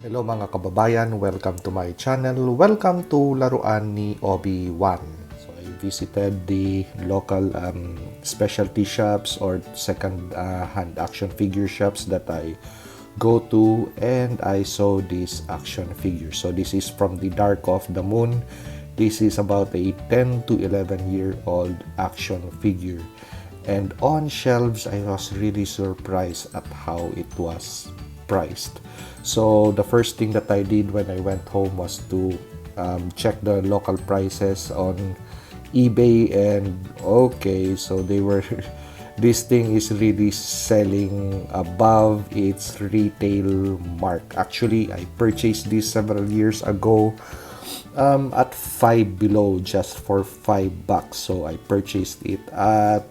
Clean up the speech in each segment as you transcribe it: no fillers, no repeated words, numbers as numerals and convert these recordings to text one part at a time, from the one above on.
Hello mga kababayan, welcome to my channel. Welcome to Laruan ni Obi-Wan. So I visited the local specialty shops or second hand action figure shops that I go to, and I saw this action figure. So this is from the Dark of the Moon. This is about a 10 to 11-year-old action figure. And on shelves, I was really surprised at how it was priced. So the first thing that I did when I went home was to check the local prices on eBay, and okay, so they were this thing is really selling above its retail mark. Actually, I purchased this several years ago at Five Below just for $5. So I purchased it at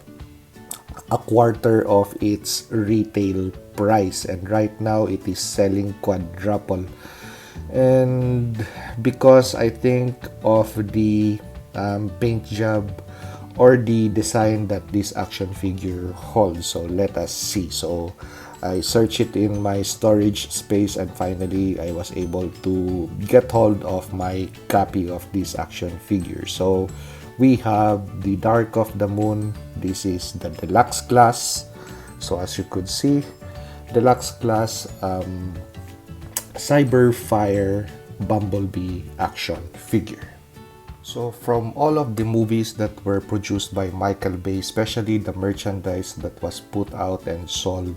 a quarter of its retail price, and right now it is selling quadruple. And because I think of the paint job or the design that this action figure holds, so let us see. So I searched it in my storage space, and finally I was able to get hold of my copy of this action figure. So we have the Dark of the Moon. This is the Deluxe class. So as you could see, Deluxe class Cyberfire Bumblebee action figure. So from all of the movies that were produced by Michael Bay, especially the merchandise that was put out and sold,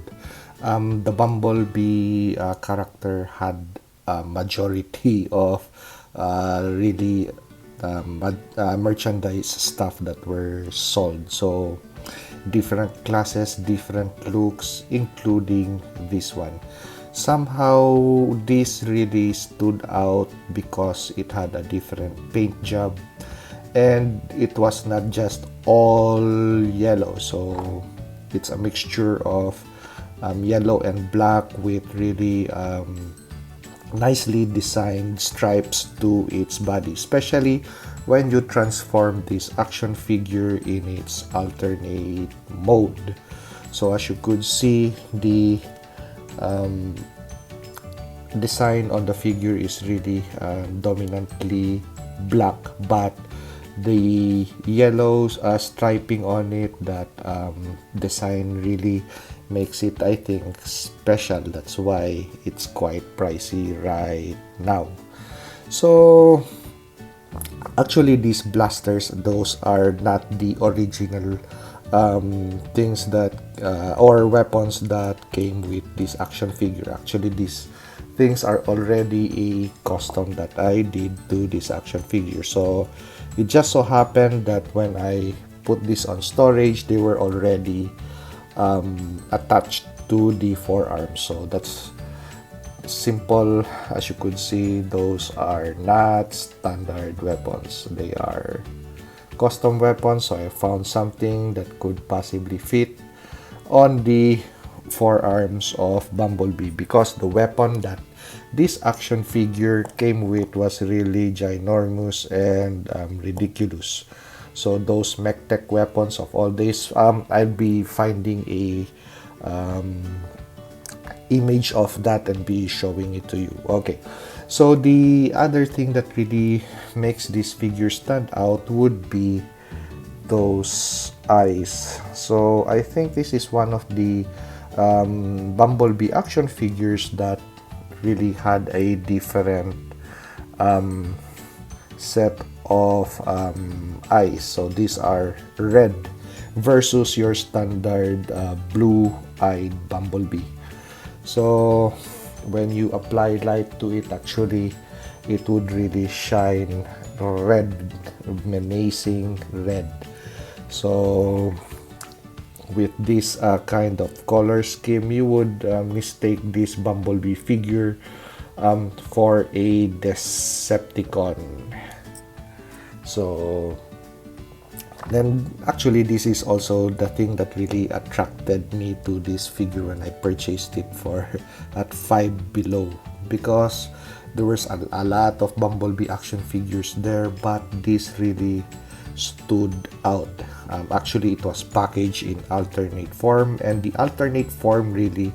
the Bumblebee character had a majority of really merchandise stuff that were sold. So different classes, different looks, including this one. Somehow this really stood out because it had a different paint job, and it was not just all yellow. So it's a mixture of yellow and black with really nicely designed stripes to its body, especially when you transform this action figure in its alternate mode. So as you could see, the design on the figure is really dominantly black, but the yellows striping on it, that design really makes it, I think, special. That's why it's quite pricey right now. So actually these blasters, those are not the original things that or weapons that came with this action figure. Actually these things are already a custom that I did to this action figure. So it just so happened that when I put this on storage, they were already attached to the forearms. So that's simple. As you could see, those are not standard weapons, they are custom weapons. So I found something that could possibly fit on the forearms of Bumblebee, because the weapon that this action figure came with was really ginormous and ridiculous. So those mech tech weapons of all this, I'll be finding a image of that and be showing it to you. Okay, so the other thing that really makes this figure stand out would be those eyes. So I think this is one of the Bumblebee action figures that really had a different set of eyes. So these are red versus your standard blue-eyed Bumblebee. So when you apply light to it, actually it would really shine red, menacing red. So with this kind of color scheme, you would mistake this Bumblebee figure for a Decepticon. So then actually this is also the thing that really attracted me to this figure when I purchased it for at Five Below, because there was a lot of Bumblebee action figures there, but this really stood out. Actually it was packaged in alternate form, and the alternate form really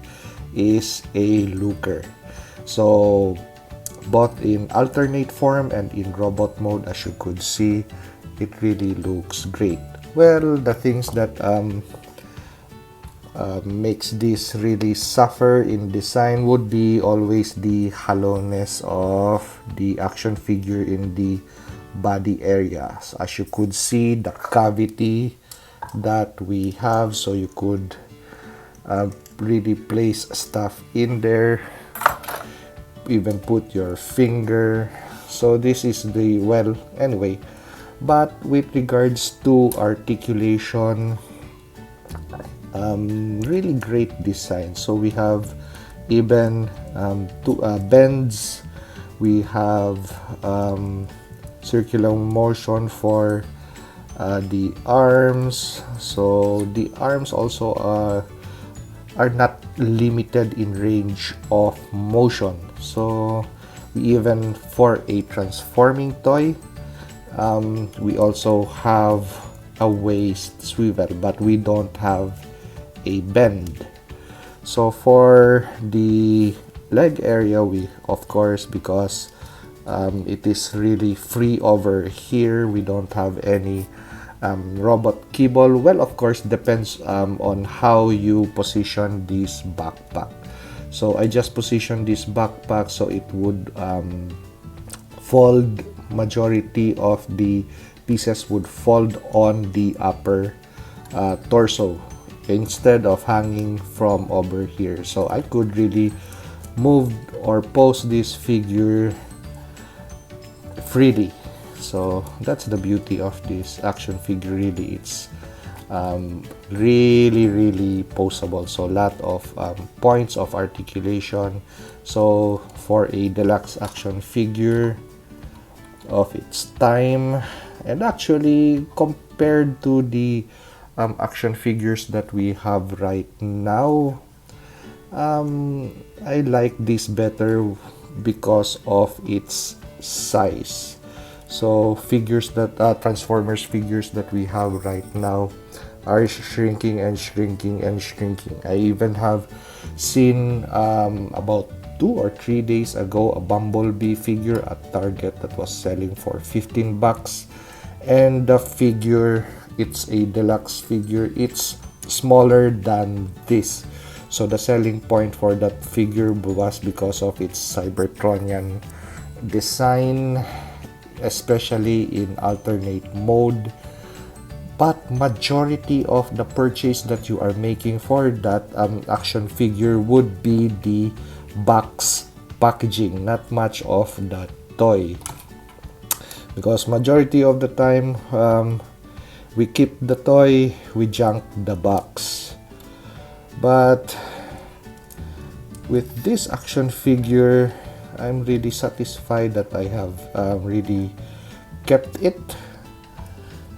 is a looker. So both in alternate form and in robot mode. As you could see, it really looks great. Well, the things that makes this really suffer in design would be always the hollowness of the action figure in the body area. So as you could see, the cavity that we have, so you could really place stuff in there, even put your finger. So this is the, well, anyway, but with regards to articulation, really great design. So we have even two bends, we have circular motion for the arms. So the arms also are not limited in range of motion. So we even, for a transforming toy, we also have a waist swivel, but we don't have a bend. So for the leg area, we, of course, because it is really free over here, we don't have any robot keyboard. Well, of course, depends on how you position this backpack. So I just positioned this backpack so it would fold, majority of the pieces would fold on the upper torso instead of hanging from over here. So I could really move or pose this figure freely. So that's the beauty of this action figure. Really, it's really poseable. So a lot of points of articulation. So for a deluxe action figure of its time, and actually compared to the action figures that we have right now, I like this better because of its size. So figures that Transformers figures that we have right now are shrinking and shrinking and shrinking. I even have seen about 2 or 3 days ago a Bumblebee figure at Target that was selling for 15 bucks, and the figure, it's a deluxe figure, it's smaller than this. So the selling point for that figure was because of its Cybertronian design, especially in alternate mode. But majority of the purchase that you are making for that action figure would be the box packaging, not much of the toy, because majority of the time we keep the toy, we junk the box. But with this action figure, I'm really satisfied that I have really kept it.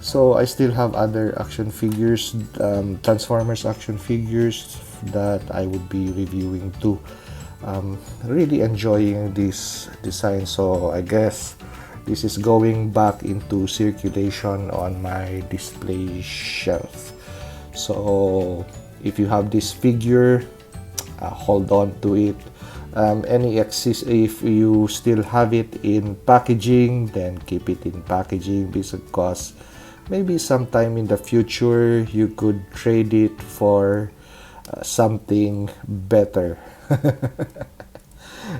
So I still have other action figures, Transformers action figures that I would be reviewing too. Really enjoying this design. So I guess this is going back into circulation on my display shelf. So if you have this figure, hold on to it. If you still have it in packaging, then keep it in packaging, because maybe sometime in the future you could trade it for something better.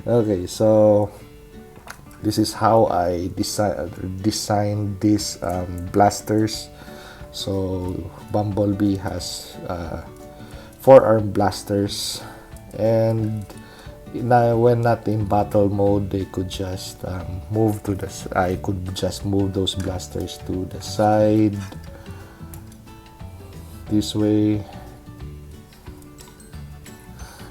Okay, so this is how I designed these blasters. So Bumblebee has forearm blasters, and when not in battle mode, they could just move to the. I could just move those blasters to the side this way,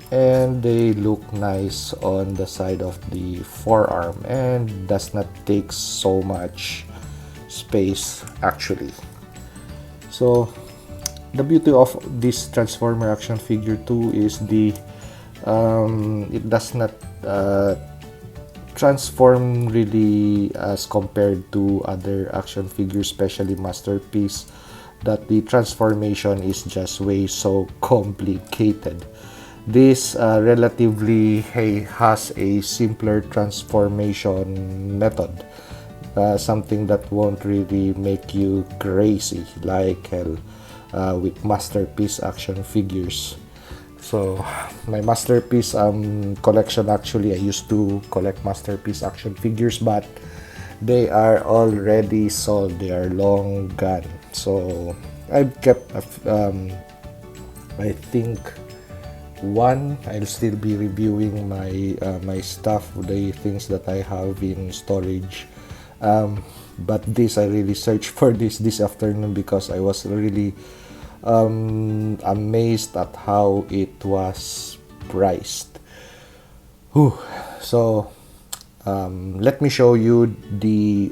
and they look nice on the side of the forearm and does not take so much space actually. So the beauty of this Transformer action figure too is the it does not transform really as compared to other action figures, especially Masterpiece, that the transformation is just way so complicated. This relatively has a simpler transformation method, something that won't really make you crazy like hell with masterpiece action figures. So my masterpiece collection, actually I used to collect masterpiece action figures, but they are already sold, they are long gone. So I've kept I think one. I'll still be reviewing my stuff, the things that I have in storage. But this, I really searched for this afternoon because I was really amazed at how it was priced. Whew. So let me show you the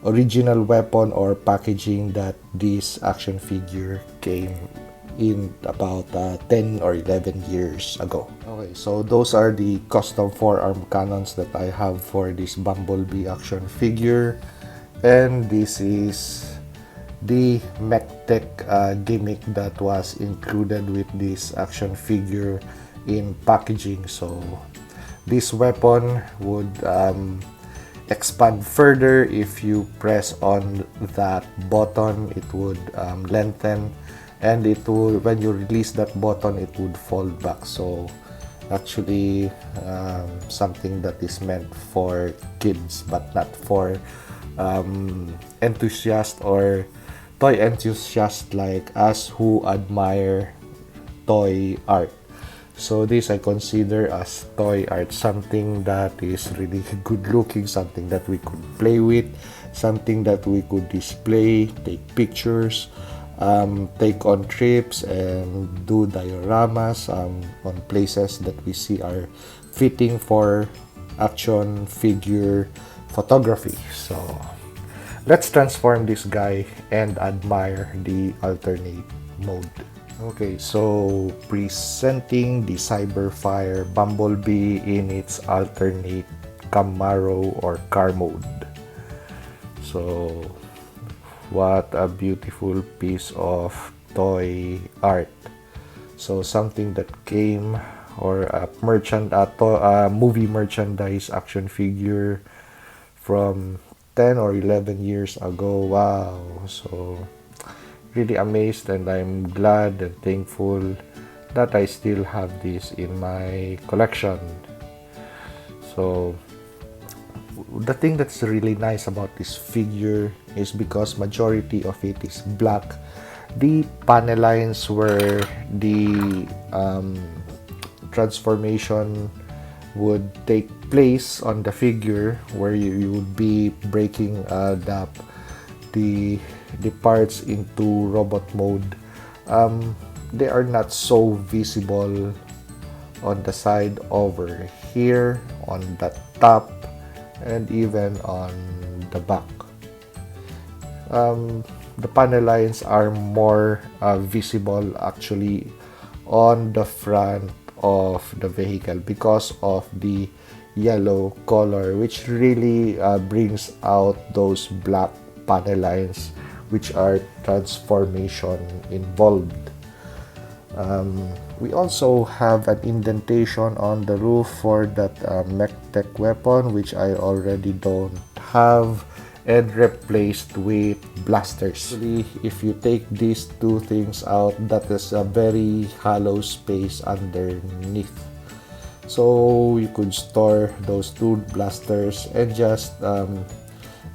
original weapon or packaging that this action figure came in about 10 or 11 years ago. Okay, so those are the custom forearm cannons that I have for this Bumblebee action figure, and this is the MechTech gimmick that was included with this action figure in packaging. So this weapon would expand further. If you press on that button, it would lengthen, and it will, when you release that button, it would fall back. So actually something that is meant for kids but not for enthusiasts or toy enthusiasts like us who admire toy art. So this I consider as toy art, something that is really good looking, something that we could play with, something that we could display, take pictures, take on trips, and do dioramas on places that we see are fitting for action figure photography. So let's transform this guy and admire the alternate mode. Okay, so presenting the Cyberfire Bumblebee in its alternate Camaro or car mode. So what a beautiful piece of toy art. So something that came, or a movie merchandise action figure from 10 or 11 years ago. Wow. So really amazed, and I'm glad and thankful that I still have this in my collection. So the thing that's really nice about this figure is because majority of it is black. The panel lines where the transformation would take place on the figure, where you would be breaking the parts into robot mode, they are not so visible on the side over here, on the top, and even on the back. The panel lines are more visible actually on the front of the vehicle because of the yellow color, which really brings out those black panel lines which are transformation involved. We also have an indentation on the roof for that MechTech weapon, which I already don't have, and replaced with blasters. Actually, if you take these two things out, that is a very hollow space underneath. So you could store those two blasters and just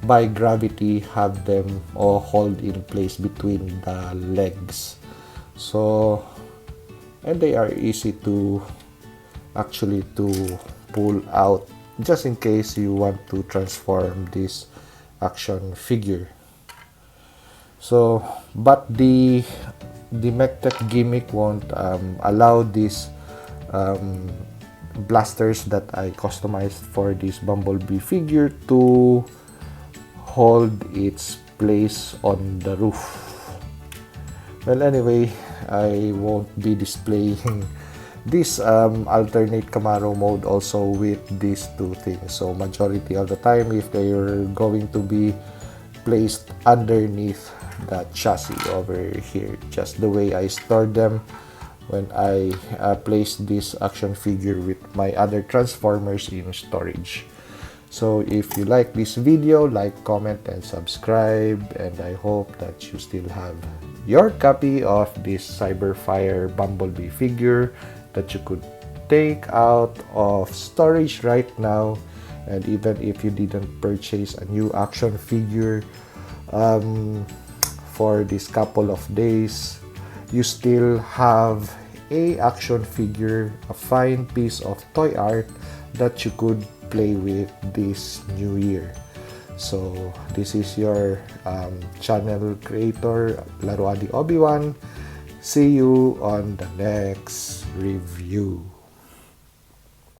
by gravity have them all hold in place between the legs. So, and they are easy to actually to pull out, just in case you want to transform this action figure. So, but the MechTech gimmick won't allow these blasters that I customized for this Bumblebee figure to hold its place on the roof. Well, anyway, I won't be displaying this alternate Camaro mode also with these two things. So majority of the time, if they're going to be placed underneath the chassis over here, just the way I stored them when I place this action figure with my other Transformers in storage. So if you like this video, like, comment, and subscribe, and I hope that you still have your copy of this Cyberfire Bumblebee figure that you could take out of storage right now. And even if you didn't purchase a new action figure for this couple of days, you still have a action figure, a fine piece of toy art that you could play with this new year. So this is your channel creator, Laruan ni Obi-Wan. See you on the next review.